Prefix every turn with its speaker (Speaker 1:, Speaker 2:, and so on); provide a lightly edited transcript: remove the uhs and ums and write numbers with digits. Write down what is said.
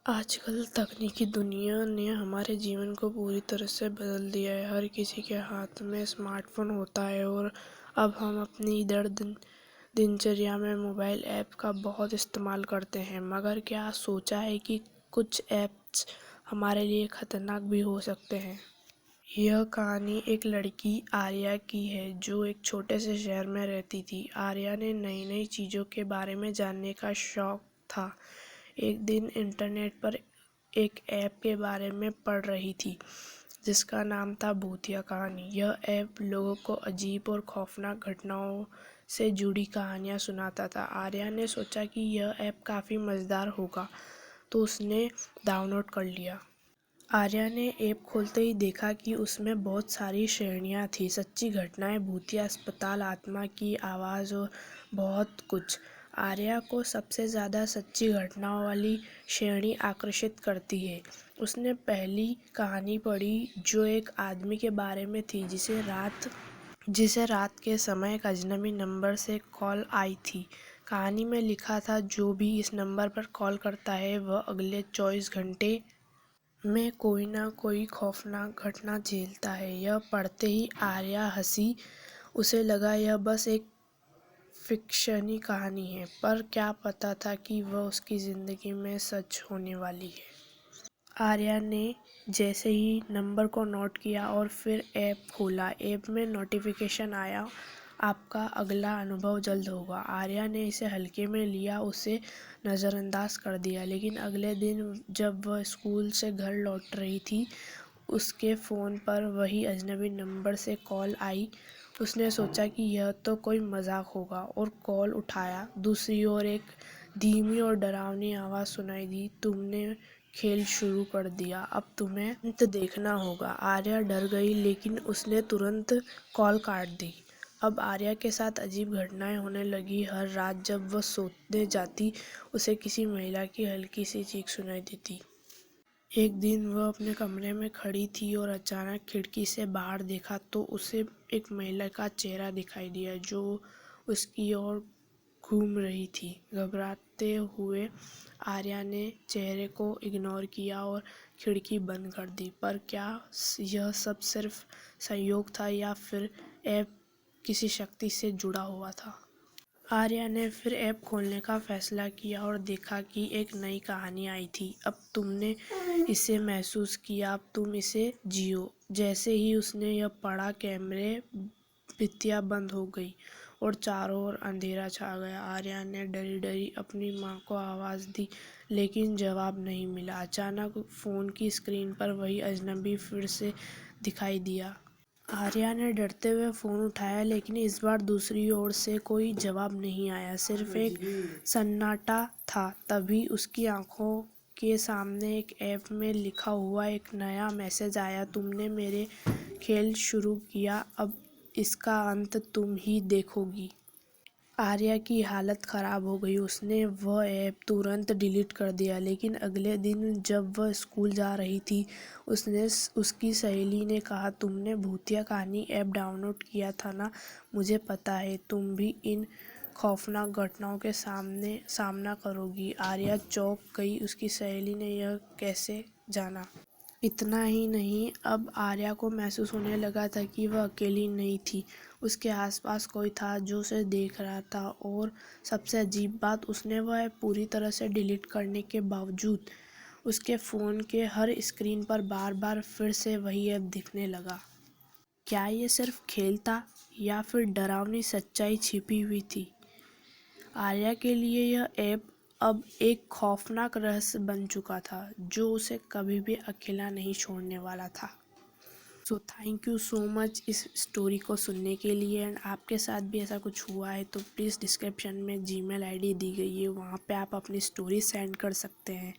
Speaker 1: आजकल तकनीकी दुनिया ने हमारे जीवन को पूरी तरह से बदल दिया है। हर किसी के हाथ में स्मार्टफोन होता है और अब हम अपनी दिनचर्या में मोबाइल ऐप का बहुत इस्तेमाल करते हैं। मगर क्या सोचा है कि कुछ ऐप्स हमारे लिए खतरनाक भी हो सकते हैं। यह कहानी एक लड़की आर्या की है जो एक छोटे से शहर में रहती थी। आर्या ने नई नई चीज़ों के बारे में जानने का शौक था। एक दिन इंटरनेट पर एक ऐप के बारे में पढ़ रही थी जिसका नाम था भूतिया कहानी। यह ऐप लोगों को अजीब और खौफनाक घटनाओं से जुड़ी कहानियाँ सुनाता था। आर्या ने सोचा कि यह ऐप काफ़ी मज़ेदार होगा तो उसने डाउनलोड कर लिया। आर्या ने ऐप खोलते ही देखा कि उसमें बहुत सारी श्रेणियाँ थी, सच्ची घटनाएं, भूतिया अस्पताल, आत्मा की आवाज़ और बहुत कुछ। आर्या को सबसे ज़्यादा सच्ची घटनाओं वाली श्रेणी आकर्षित करती है। उसने पहली कहानी पढ़ी जो एक आदमी के बारे में थी जिसे रात के समय एक अजनबी नंबर से कॉल आई थी। कहानी में लिखा था, जो भी इस नंबर पर कॉल करता है वह अगले 24 घंटे में कोई ना कोई खौफनाक घटना झेलता है। यह पढ़ते ही आर्या हंसी। उसे लगा यह बस एक फिक्शनी कहानी है, पर क्या पता था कि वह उसकी ज़िंदगी में सच होने वाली है। आर्या ने जैसे ही नंबर को नोट किया और फिर ऐप खोला, ऐप में नोटिफिकेशन आया, आपका अगला अनुभव जल्द होगा। आर्या ने इसे हल्के में लिया, उसे नज़रअंदाज कर दिया। लेकिन अगले दिन जब वह स्कूल से घर लौट रही थी, उसके फ़ोन पर वही अजनबी नंबर से कॉल आई। उसने सोचा कि यह तो कोई मजाक होगा और कॉल उठाया। दूसरी ओर एक धीमी और डरावनी आवाज़ सुनाई दी, तुमने खेल शुरू कर दिया, अब तुम्हें अंत देखना होगा। आर्या डर गई लेकिन उसने तुरंत कॉल काट दी। अब आर्या के साथ अजीब घटनाएं होने लगी। हर रात जब वह सोने जाती, उसे किसी महिला की हल्की सी चीख सुनाई देती। एक दिन वह अपने कमरे में खड़ी थी और अचानक खिड़की से बाहर देखा तो उसे एक महिला का चेहरा दिखाई दिया जो उसकी ओर घूम रही थी। घबराते हुए आर्या ने चेहरे को इग्नोर किया और खिड़की बंद कर दी। पर क्या यह सब सिर्फ संयोग था या फिर ऐप किसी शक्ति से जुड़ा हुआ था? आर्या ने फिर ऐप खोलने का फैसला किया और देखा कि एक नई कहानी आई थी। अब तुमने इसे महसूस किया, अब तुम इसे जियो। जैसे ही उसने यह पढ़ा, कैमरे बत्तियां बंद हो गई और चारों ओर अंधेरा छा गया। आर्या ने डरी डरी अपनी माँ को आवाज़ दी लेकिन जवाब नहीं मिला। अचानक फ़ोन की स्क्रीन पर वही अजनबी फिर से दिखाई दिया। आर्या ने डरते हुए फ़ोन उठाया लेकिन इस बार दूसरी ओर से कोई जवाब नहीं आया, सिर्फ एक सन्नाटा था। तभी उसकी आंखों के सामने एक ऐप में लिखा हुआ एक नया मैसेज आया, तुमने मेरे खेल शुरू किया, अब इसका अंत तुम ही देखोगी। आर्या की हालत ख़राब हो गई। उसने वह ऐप तुरंत डिलीट कर दिया। लेकिन अगले दिन जब वह स्कूल जा रही थी, उसकी सहेली ने कहा, तुमने भूतिया कहानी ऐप डाउनलोड किया था ना, मुझे पता है तुम भी इन खौफनाक घटनाओं के सामना करोगी। आर्या चौंक गई, उसकी सहेली ने यह कैसे जाना? इतना ही नहीं, अब आर्या को महसूस होने लगा था कि वह अकेली नहीं थी। उसके आसपास कोई था जो उसे देख रहा था। और सबसे अजीब बात, उसने वह ऐप पूरी तरह से डिलीट करने के बावजूद उसके फ़ोन के हर स्क्रीन पर बार बार फिर से वही ऐप दिखने लगा। क्या ये सिर्फ खेल था या फिर डरावनी सच्चाई छिपी हुई थी? आर्या के लिए यह ऐप अब एक खौफनाक रहस्य बन चुका था जो उसे कभी भी अकेला नहीं छोड़ने वाला था। So thank you so much इस स्टोरी को सुनने के लिए। एंड आपके साथ भी ऐसा कुछ हुआ है तो प्लीज़ डिस्क्रिप्शन में जीमेल आईडी दी गई है, वहाँ पे आप अपनी स्टोरी सेंड कर सकते हैं।